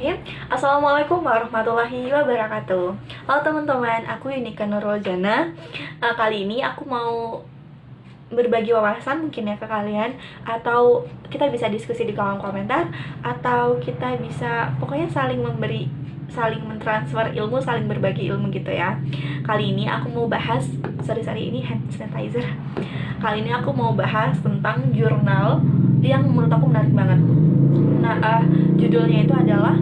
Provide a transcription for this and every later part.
Bismillahirrahmanirrahim. Assalamualaikum warahmatullahi wabarakatuh. Halo teman-teman, aku Yunika Nurroljana. Kali ini aku mau berbagi wawasan mungkin ya ke kalian, atau kita bisa diskusi di kolom komentar, atau kita bisa pokoknya saling memberi, saling mentransfer ilmu, saling berbagi ilmu gitu ya. Kali ini aku mau bahas, ini hand sanitizer. Kali ini aku mau bahas tentang jurnal yang menurut aku menarik banget. Nah, judulnya itu adalah,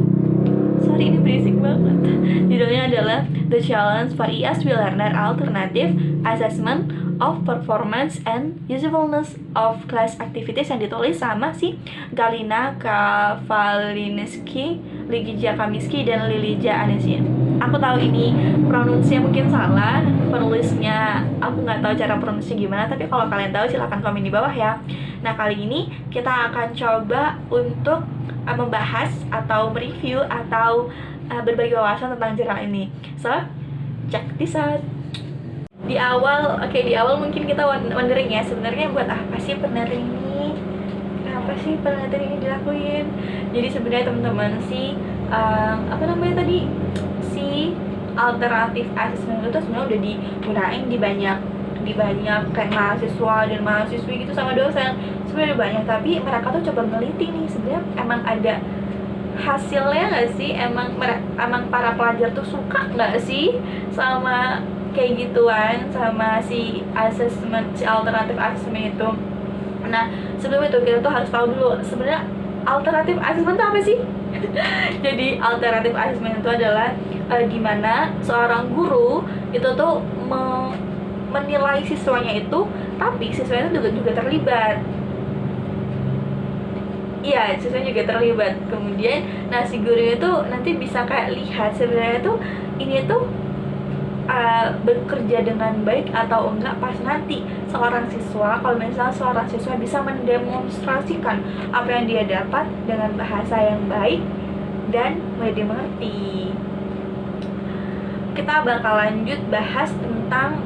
ini berisik banget. Judulnya adalah The Challenge for ESW Learner Alternative Assessment of Performance and Usefulness of Class Activities, yang ditulis sama si Galina Kavalinski, Ligija Kamiski, dan Lilija Anesia. Aku tahu ini pronuncinya mungkin salah, penulisnya aku nggak tahu cara pronuncinya gimana, tapi kalau kalian tahu silahkan komen di bawah ya. Nah, kali ini kita akan coba untuk membahas atau mereview atau berbagi wawasan tentang jurnal ini. So, check this out. Di awal mungkin kita wondering ya, sebenarnya buat apa sih penelitian ini? Kenapa sih penelitian ini dilakuin? Jadi sebenarnya teman-teman si alternative assessment itu sebenarnya udah digunain di banyak kayak mahasiswa dan mahasiswi gitu sama dosen, sebenarnya banyak. Tapi mereka tuh coba meneliti nih, sebenarnya emang ada hasilnya nggak sih, emang para pelajar tuh suka nggak sih sama kayak gituan, sama si alternative assessment itu. Nah, sebelum itu kita tuh harus tahu dulu sebenarnya alternative assessment itu apa sih? Jadi alternative assessment itu adalah dimana seorang guru itu tuh menilai siswanya itu, tapi siswanya itu juga terlibat. Iya, siswanya juga terlibat. Kemudian, si guru itu nanti bisa kayak lihat sebenarnya tuh ini tuh bekerja dengan baik atau enggak pas nanti seorang siswa, kalau misalnya seorang siswa bisa mendemonstrasikan apa yang dia dapat dengan bahasa yang baik dan mudah dimengerti. Kita bakal lanjut bahas tentang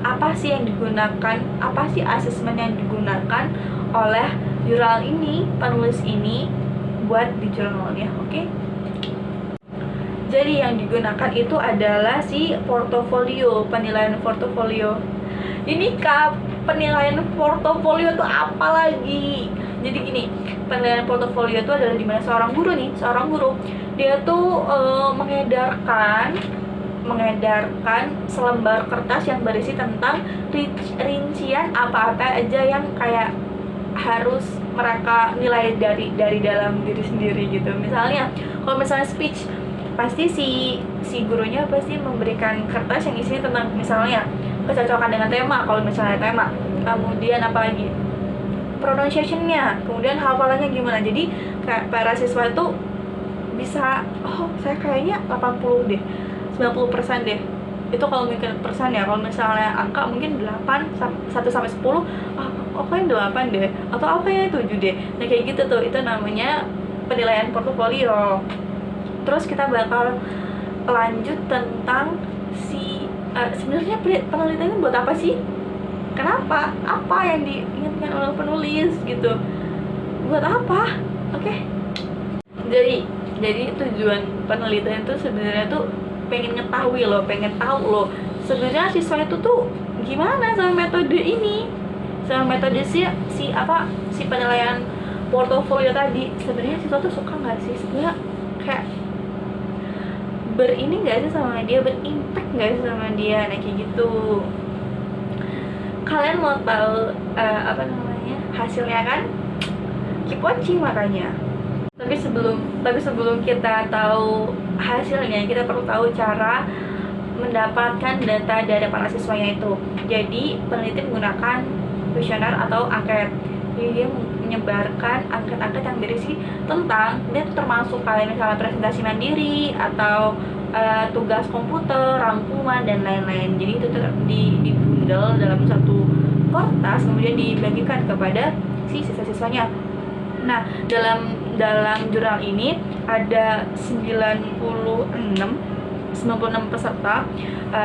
apa sih yang digunakan, apa sih asesmen yang digunakan oleh jurnal ini, penulis ini buat di jurnalnya, oke? Jadi yang digunakan itu adalah si portofolio, penilaian portofolio. Ini penilaian portofolio itu apa lagi? Jadi gini, penilaian portofolio itu adalah dimana seorang guru dia tuh mengedarkan selembar kertas yang berisi tentang rincian apa-apa aja yang kayak harus mereka nilai dari dalam diri sendiri gitu. Misalnya, kalau misalnya speech, pasti si gurunya pasti memberikan kertas yang isinya tentang misalnya kecocokan dengan tema, kalau misalnya tema, kemudian apalagi pronunciation-nya, kemudian hafalannya gimana. Jadi kayak para siswa itu bisa, saya kayaknya 80 deh, 90% deh. Itu kalau mungkin persen ya. Kalau misalnya angka mungkin 8, 1 sampai 10, kayaknya 8 deh, atau kayaknya 7 deh. Nah, kayak gitu tuh, itu namanya penilaian portofolio. Terus kita bakal lanjut tentang sebenarnya penelitian buat apa sih? Kenapa? Apa yang diinginkan oleh penulis gitu? Buat apa? Oke. Jadi tujuan penelitian itu sebenarnya tuh pengen tahu loh sebenarnya siswa itu tuh gimana sama metode ini, sama metode si penilaian portofolio tadi. Sebenarnya siswa tuh suka nggak sih, sebenarnya kayak berini nggak sih sama dia, berimpact nggak sih sama dia. Nah, kayak gitu. Kalian mau tahu hasilnya kan? Keep watching makanya. Tapi sebelum kita tahu hasilnya, kita perlu tahu cara mendapatkan data dari para siswanya itu. Jadi peneliti menggunakan kuesioner atau angket. Jadi dia menyebarkan angket-angket yang berisi tentang, dia termasuk kayak misalnya presentasi mandiri atau tugas komputer, rangkuman, dan lain-lain. Jadi itu dibundel dalam satu kertas, kemudian dibagikan kepada si siswa-siswanya. Nah, dalam jurnal ini ada 96 peserta,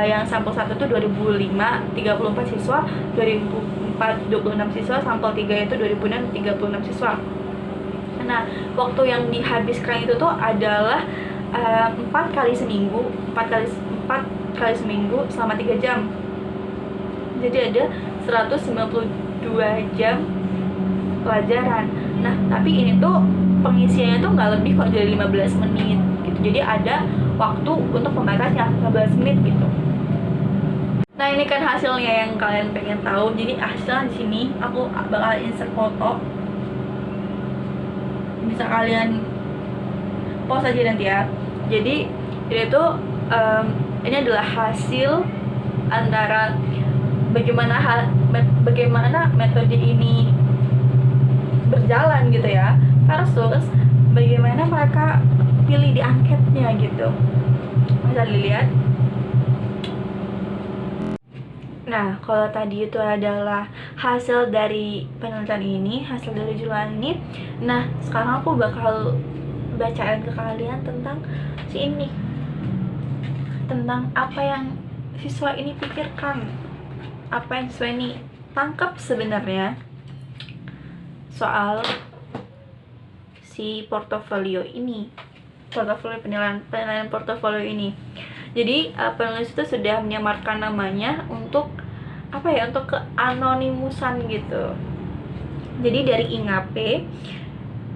yang sampel 1 itu 2005, 34 siswa, 2004 26 siswa, sampel 3 itu 2006 36 siswa. Nah, waktu yang dihabiskan itu tuh adalah 4 kali seminggu, 4 kali seminggu selama 3 jam. Jadi ada 192 jam pelajaran. Nah, tapi ini tuh pengisiannya tuh nggak lebih kok dari 15 menit gitu. Jadi ada waktu untuk pembacanya 15 menit gitu. Nah, ini kan hasilnya yang kalian pengen tahu. Jadi hasilnya di sini aku bakal insert foto. Bisa kalian pause aja nanti ya. Jadi ini tuh ini adalah hasil antara bagaimana metode ini berjalan gitu ya, versus bagaimana mereka pilih di anketnya gitu. Bisa dilihat. Nah, kalau tadi itu adalah hasil dari penelitian ini, hasil dari jurnal ini. Nah, sekarang aku bakal bacain ke kalian tentang si ini, tentang apa yang siswa ini pikirkan, apa yang siswa ini tangkap sebenarnya soal si portofolio ini, penilaian portofolio ini. Jadi penulis itu sudah menyamarkan namanya untuk apa ya, untuk keanonimusan gitu. Jadi dari INGAPE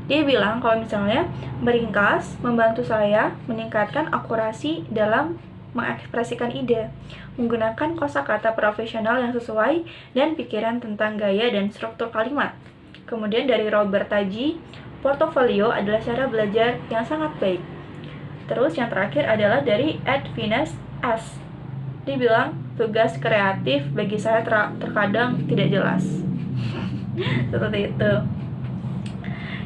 dia bilang kalau misalnya meringkas membantu saya meningkatkan akurasi dalam mengekspresikan ide, menggunakan kosakata profesional yang sesuai dan pikiran tentang gaya dan struktur kalimat. Kemudian dari Robert Taji, portofolio adalah cara belajar yang sangat baik. Terus yang terakhir adalah dari Ed Venus S. Dia bilang tugas kreatif bagi saya terkadang tidak jelas. Seperti itu.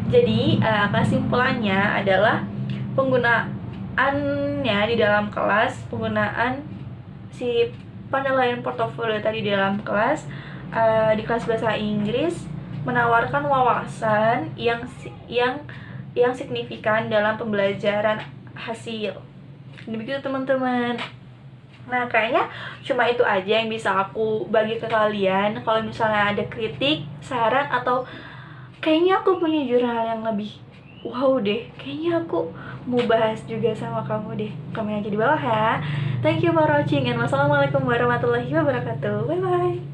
Jadi kesimpulannya adalah penggunaannya di dalam kelas, penggunaan si penilaian portofolio tadi di dalam kelas, di kelas bahasa Inggris menawarkan wawasan yang signifikan dalam pembelajaran hasil. Begitu teman-teman. Nah, kayaknya cuma itu aja yang bisa aku bagi ke kalian. Kalau misalnya ada kritik, saran, atau kayaknya aku punya jurnal yang lebih wow deh, kayaknya aku mau bahas juga sama kamu deh, komen aja di bawah ya. Thank you for watching and wassalamualaikum warahmatullahi wabarakatuh. Bye bye.